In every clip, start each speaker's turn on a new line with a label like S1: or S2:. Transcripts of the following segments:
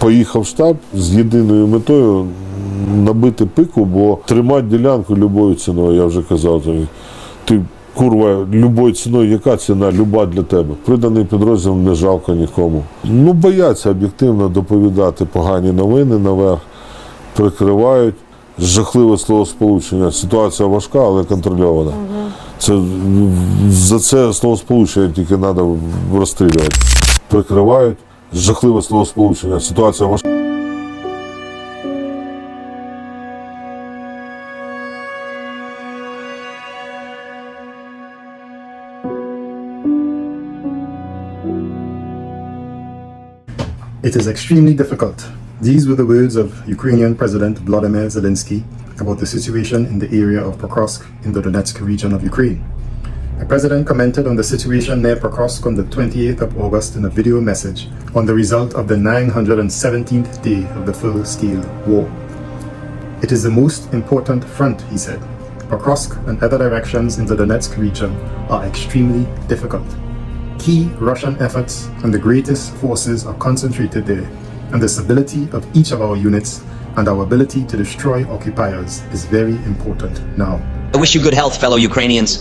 S1: Поїхав в штаб з єдиною метою набити пику, бо тримати ділянку любою ціною, я вже казав тобі. Ти, курва, любою ціною, яка ціна, люба для тебе. Приданий підрозділ не жалко нікому. Ну, бояться об'єктивно доповідати погані новини наверх, прикривають. Жахливе словосполучення. Ситуація важка, але контрольована. За це словосполучення тільки треба розстрілювати. Прикривають. Жахливе словосполучення. Ситуація важка.
S2: It is extremely difficult. These were the words of Ukrainian President Volodymyr Zelensky about the situation in the area of Pokrovsk in the Donetsk region of Ukraine. The president commented on the situation near Pokrovsk on the 28th of August in a video message on the result of the 917th day of the full-scale war. It is the most important front, he said. Pokrovsk and other directions in the Donetsk region are extremely difficult. Key Russian efforts and the greatest forces are concentrated there, and the stability of each of our units and our ability to destroy occupiers is very important now.
S3: I wish you good health, fellow Ukrainians.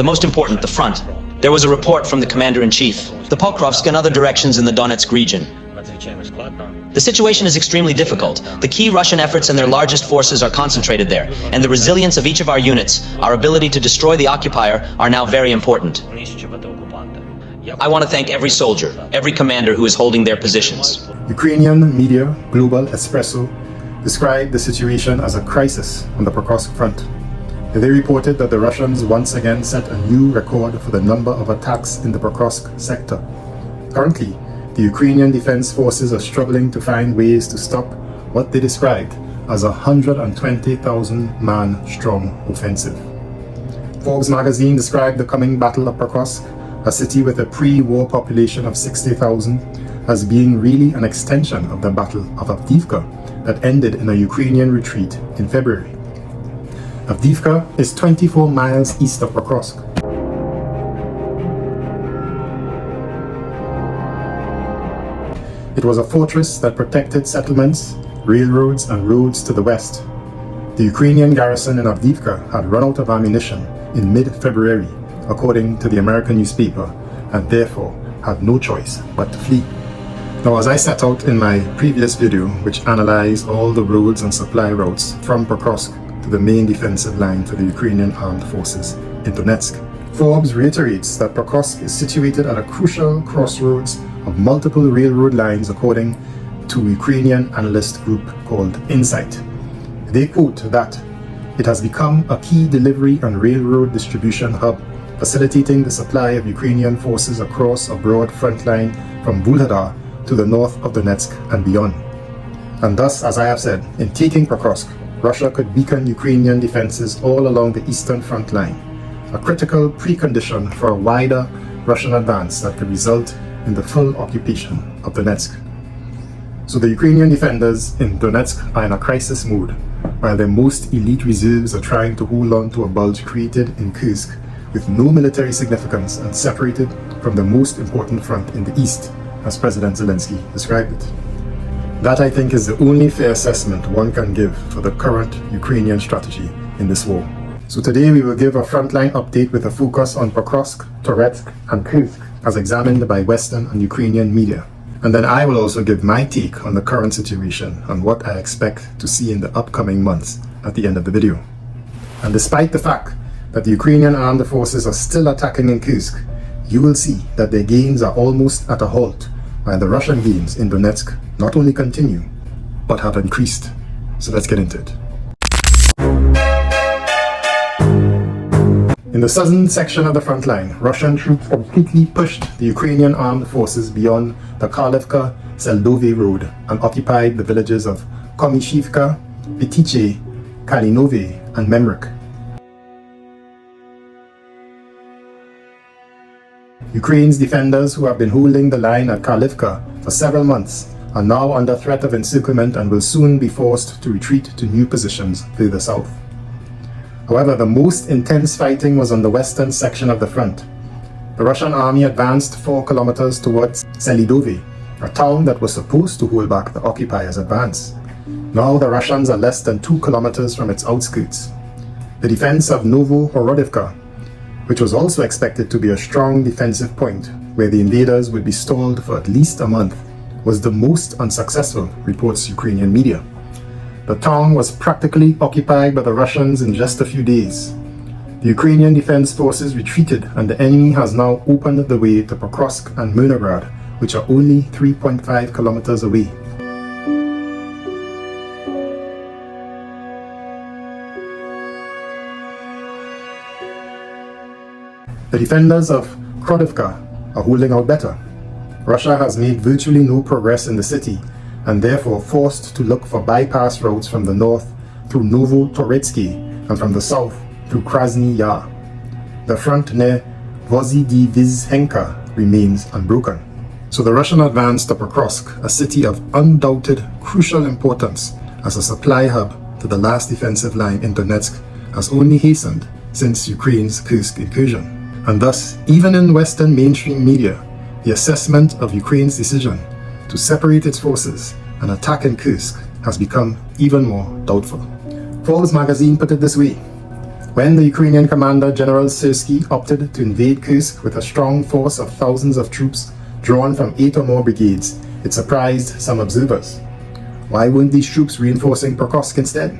S3: The most important, the front. There was a report from the commander-in-chief, the Pokrovsk and other directions in the Donetsk region. The situation is extremely difficult. The key Russian efforts and their largest forces are concentrated there, and the resilience of each of our units, our ability to destroy the occupier, are now very important. I want to thank every soldier, every commander who is holding their positions.
S2: Ukrainian media, Global Espresso, described the situation as a crisis on the Pokrovsk front. They reported that the Russians once again set a new record for the number of attacks in the Pokrovsk sector. Currently, the Ukrainian Defense Forces are struggling to find ways to stop what they described as a 120,000-man strong offensive. Forbes magazine described the coming Battle of Pokrovsk, a city with a pre-war population of 60,000, as being really an extension of the Battle of Avdiivka that ended in a Ukrainian retreat in February. Avdiivka is 24 miles east of Pokrovsk. It was a fortress that protected settlements, railroads and roads to the west. The Ukrainian garrison in Avdiivka had run out of ammunition in mid-February, according to the American newspaper, and therefore had no choice but to flee. Now, as I set out in my previous video, which analyzed all the roads and supply routes from Pokrovsk to the main defensive line for the Ukrainian armed forces in Donetsk, Forbes reiterates that Pokrovsk is situated at a crucial crossroads of multiple railroad lines, according to Ukrainian analyst group called Insight. They quote that it has become a key delivery and railroad distribution hub, facilitating the supply of Ukrainian forces across a broad front line from Vuhledar to the north of Donetsk and beyond. And thus, as I have said, in taking Pokrovsk, Russia could weaken Ukrainian defenses all along the eastern front line, a critical precondition for a wider Russian advance that could result in the full occupation of Donetsk. So the Ukrainian defenders in Donetsk are in a crisis mode, while their most elite reserves are trying to hold on to a bulge created in Kursk with no military significance and separated from the most important front in the east, as President Zelensky described it. That, I think, is the only fair assessment one can give for the current Ukrainian strategy in this war. So today we will give a frontline update with a focus on Pokrovsk, Donetsk and Kursk as examined by Western and Ukrainian media. And then I will also give my take on the current situation and what I expect to see in the upcoming months at the end of the video. And despite the fact that the Ukrainian armed forces are still attacking in Kursk, you will see that their gains are almost at a halt, while the Russian gains in Donetsk not only continue, but have increased. So let's get into it. In the southern section of the front line, Russian troops completely pushed the Ukrainian armed forces beyond the Karlivka-Seldove road and occupied the villages of Komishivka, Petiche, Kalinove and Memrik. Ukraine's defenders, who have been holding the line at Karlivka for several months, are now under threat of encirclement and will soon be forced to retreat to new positions further south. However, the most intense fighting was on the western section of the front. The Russian army advanced 4 kilometers towards Selidove, a town that was supposed to hold back the occupiers' advance. Now the Russians are less than 2 kilometers from its outskirts. The defense of Novohorodivka, which was also expected to be a strong defensive point where the invaders would be stalled for at least a month, was the most unsuccessful, reports Ukrainian media. The town was practically occupied by the Russians in just a few days. The Ukrainian defense forces retreated and the enemy has now opened the way to Pokrovsk and Myrnograd, which are only 3.5 kilometers away. The defenders of Krodivka are holding out better. Russia has made virtually no progress in the city and therefore forced to look for bypass routes from the north through Novotoretsky and from the south through Krasny Yar. The front near Vozhedivizhenka remains unbroken. So the Russian advance to Pokrovsk, a city of undoubted crucial importance as a supply hub to the last defensive line in Donetsk, has only hastened since Ukraine's Kursk incursion. And thus, even in Western mainstream media, the assessment of Ukraine's decision to separate its forces and attack in Kursk has become even more doubtful. Forbes magazine put it this way: when the Ukrainian commander General Syrsky opted to invade Kursk with a strong force of thousands of troops drawn from 8 or more brigades, it surprised some observers. Why weren't these troops reinforcing Pokrovsk instead?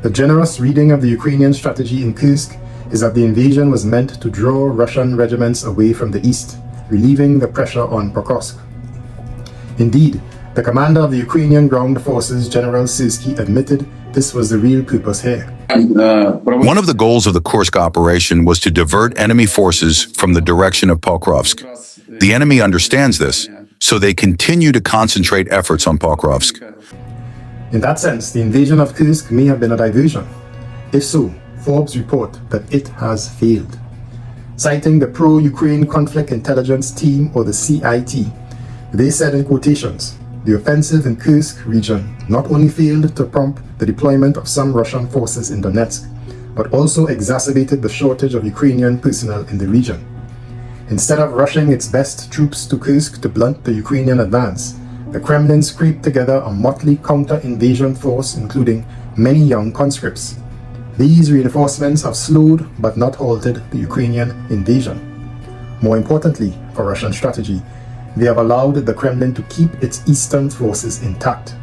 S2: The generous reading of the Ukrainian strategy in Kursk is that the invasion was meant to draw Russian regiments away from the east, relieving the pressure on Pokrovsk. Indeed, the commander of the Ukrainian ground forces, General Syrsky, admitted this was the real purpose here.
S4: One of the goals of the Kursk operation was to divert enemy forces from the direction of Pokrovsk. The enemy understands this, so they continue to concentrate efforts on Pokrovsk.
S2: In that sense, the invasion of Kursk may have been a diversion. If so, Forbes report that it has failed. Citing the Pro-Ukraine Conflict Intelligence Team, or the CIT, they said in quotations, the offensive in Kursk region not only failed to prompt the deployment of some Russian forces in Donetsk, but also exacerbated the shortage of Ukrainian personnel in the region. Instead of rushing its best troops to Kursk to blunt the Ukrainian advance, the Kremlin scraped together a motley counter-invasion force including many young conscripts. These reinforcements have slowed but not halted the Ukrainian invasion. More importantly, for Russian strategy, they have allowed the Kremlin to keep its eastern forces intact.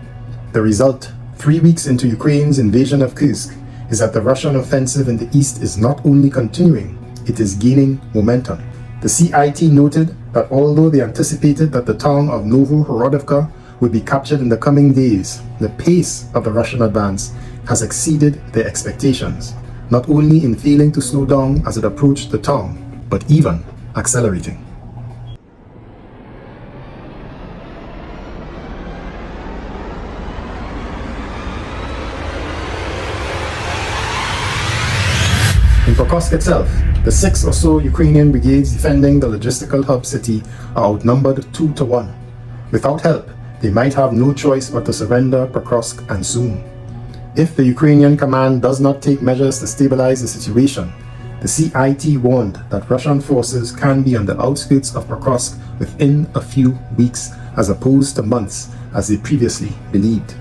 S2: The result, 3 weeks into Ukraine's invasion of Kursk, is that the Russian offensive in the east is not only continuing, it is gaining momentum. The CIT noted that although they anticipated that the town of Novohorodivka would be captured in the coming days, the pace of the Russian advance has exceeded their expectations, not only in failing to slow down as it approached the town, but even accelerating. In Pokrovsk itself, the 6 or so Ukrainian brigades defending the logistical hub city are outnumbered 2 to 1. Without help, they might have no choice but to surrender Pokrovsk, and soon. If the Ukrainian command does not take measures to stabilize the situation, the CIT warned that Russian forces can be on the outskirts of Pokrovsk within a few weeks, as opposed to months, as they previously believed.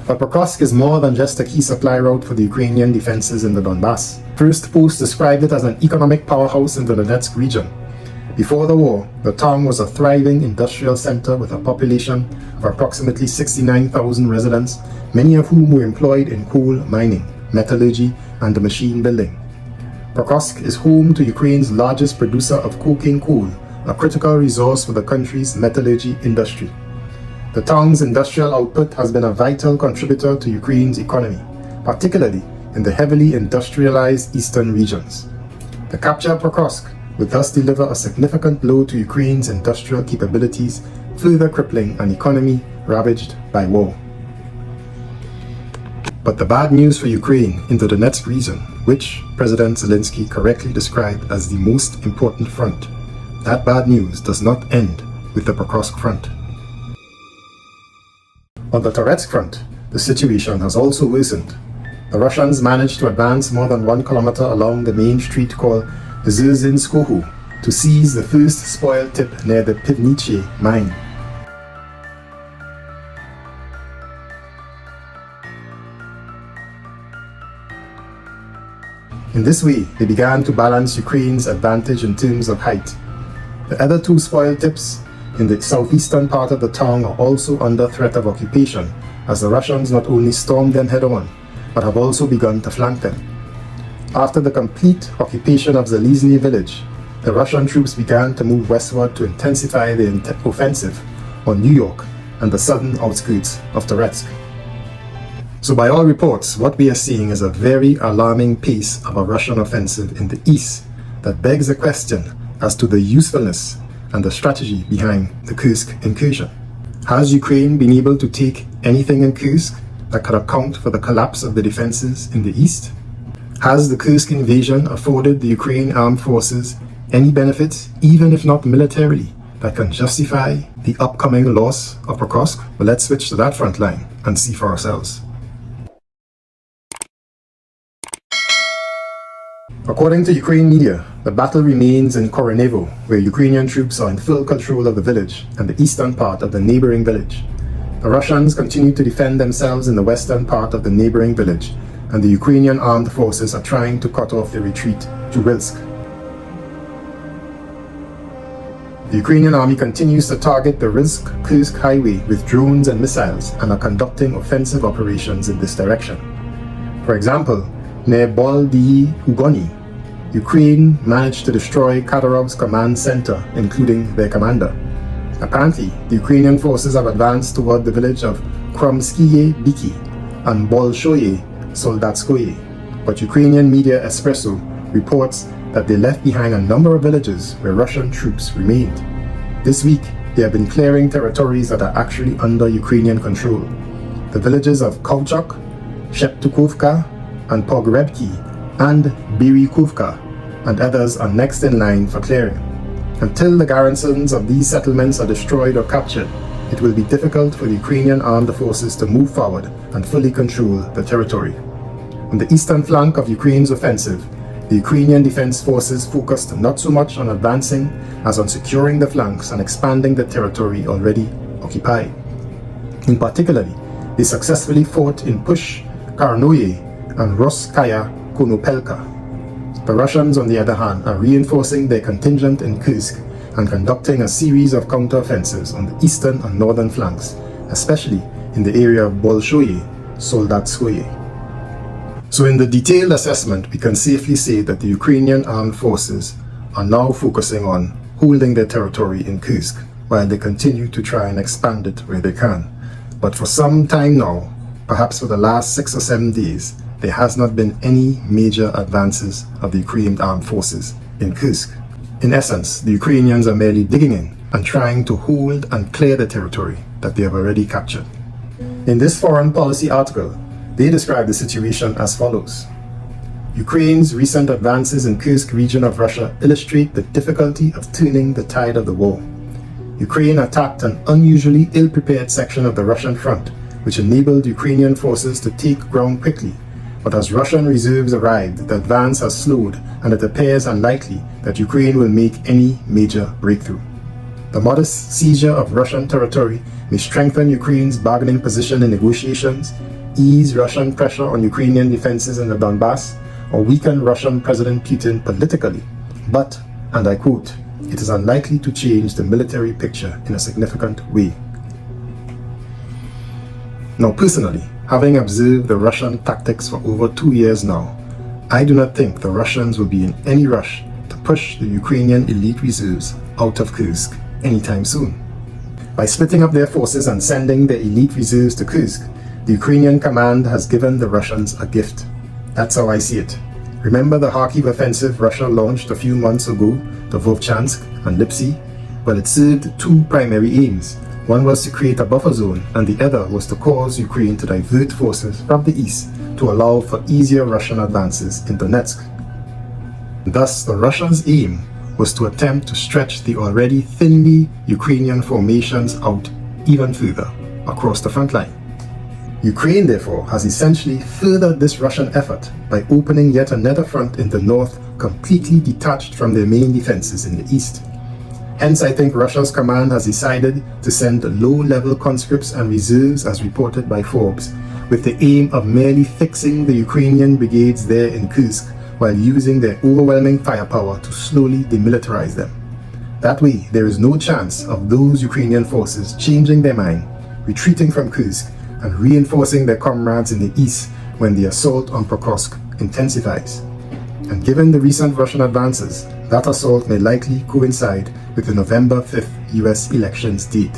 S2: But Pokrovsk is more than just a key supply route for the Ukrainian defenses in the Donbass. First Post described it as an economic powerhouse in the Donetsk region. Before the war, the town was a thriving industrial center with a population of approximately 69,000 residents, many of whom were employed in coal mining, metallurgy, and machine building. Pokrovsk is home to Ukraine's largest producer of coking coal, a critical resource for the country's metallurgy industry. The town's industrial output has been a vital contributor to Ukraine's economy, particularly in the heavily industrialized eastern regions. The capture of Pokrovsk would thus deliver a significant blow to Ukraine's industrial capabilities, further crippling an economy ravaged by war. But the bad news for Ukraine in the Donetsk region, which President Zelensky correctly described as the most important front, that bad news does not end with the Pokrovsk front. On the Donetsk front, the situation has also worsened. The Russians managed to advance more than 1 kilometer along the main street called Zerzinskohu, to seize the first spoil tip near the Pivniche mine. In this way, they began to balance Ukraine's advantage in terms of height. The other two spoil tips in the southeastern part of the town are also under threat of occupation, as the Russians not only stormed them head-on, but have also begun to flank them. After the complete occupation of Zalizny village, the Russian troops began to move westward to intensify the offensive on New York and the southern outskirts of Donetsk. So by all reports, what we are seeing is a very alarming pace of a Russian offensive in the east that begs a question as to the usefulness and the strategy behind the Kursk incursion. Has Ukraine been able to take anything in Kursk that could account for the collapse of the defenses in the east? Has the Kursk invasion afforded the Ukrainian armed forces any benefits, even if not militarily, that can justify the upcoming loss of Pokrovsk? Well, let's switch to that front line and see for ourselves. According to Ukraine media, the battle remains in Koronevo, where Ukrainian troops are in full control of the village and the eastern part of the neighboring village. The Russians continue to defend themselves in the western part of the neighboring village, and the Ukrainian armed forces are trying to cut off their retreat to Kursk. The Ukrainian army continues to target the Kursk highway with drones and missiles and are conducting offensive operations in this direction. For example, near Ugoni, Ukraine managed to destroy Khabarovsk's command center, including their commander. Apparently, the Ukrainian forces have advanced toward the village of Kromskiye Biki and Bolshoye Soldatskoye, but Ukrainian media Espresso reports that they left behind a number of villages where Russian troops remained. This week, they have been clearing territories that are actually under Ukrainian control. The villages of Kovchok, Sheptukovka, and Pogrebki, and Birikovka, and others are next in line for clearing. Until the garrisons of these settlements are destroyed or captured, it will be difficult for the Ukrainian armed forces to move forward and fully control the territory. On the eastern flank of Ukraine's offensive, the Ukrainian defense forces focused not so much on advancing as on securing the flanks and expanding the territory already occupied. In particular, they successfully fought in Push, Karnoye, and Roskaya Konopelka. The Russians, on the other hand, are reinforcing their contingent in Kursk and conducting a series of counteroffensives on the eastern and northern flanks, especially in the area of Bolshoye, Soldatskoye. So in the detailed assessment, we can safely say that the Ukrainian armed forces are now focusing on holding their territory in Kursk, while they continue to try and expand it where they can. But for some time now, perhaps for the last 6 or 7 days, there has not been any major advances of the Ukrainian armed forces in Kursk. In essence, the Ukrainians are merely digging in and trying to hold and clear the territory that they have already captured. In this foreign policy article, they describe the situation as follows. Ukraine's recent advances in Kursk region of Russia illustrate the difficulty of turning the tide of the war. Ukraine attacked an unusually ill-prepared section of the Russian front, which enabled Ukrainian forces to take ground quickly. But as Russian reserves arrived, the advance has slowed, and it appears unlikely that Ukraine will make any major breakthrough. The modest seizure of Russian territory may strengthen Ukraine's bargaining position in negotiations, ease Russian pressure on Ukrainian defenses in the Donbass, or weaken Russian President Putin politically. But, and I quote, it is unlikely to change the military picture in a significant way. Now personally, having observed the Russian tactics for over 2 years now, I do not think the Russians will be in any rush to push the Ukrainian elite reserves out of Kursk anytime soon. By splitting up their forces and sending their elite reserves to Kursk, the Ukrainian command has given the Russians a gift. That's how I see it. Remember the Kharkiv offensive Russia launched a few months ago to Vovchansk and Lipsy? Well, it served two primary aims. One was to create a buffer zone, and the other was to cause Ukraine to divert forces from the east to allow for easier Russian advances in Donetsk. Thus, the Russians' aim was to attempt to stretch the already thinly Ukrainian formations out even further across the front line. Ukraine, therefore, has essentially furthered this Russian effort by opening yet another front in the north, completely detached from their main defenses in the east. Hence, I think Russia's command has decided to send low-level conscripts and reserves, as reported by Forbes, with the aim of merely fixing the Ukrainian brigades there in Kursk while using their overwhelming firepower to slowly demilitarize them. That way, there is no chance of those Ukrainian forces changing their mind, retreating from Kursk, and reinforcing their comrades in the east when the assault on Pokrovsk intensifies. And given the recent Russian advances, that assault may likely coincide with the November 5th US elections date.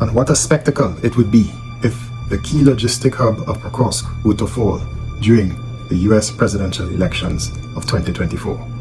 S2: And what a spectacle it would be if the key logistic hub of Pokrovsk were to fall during the US presidential elections of 2024.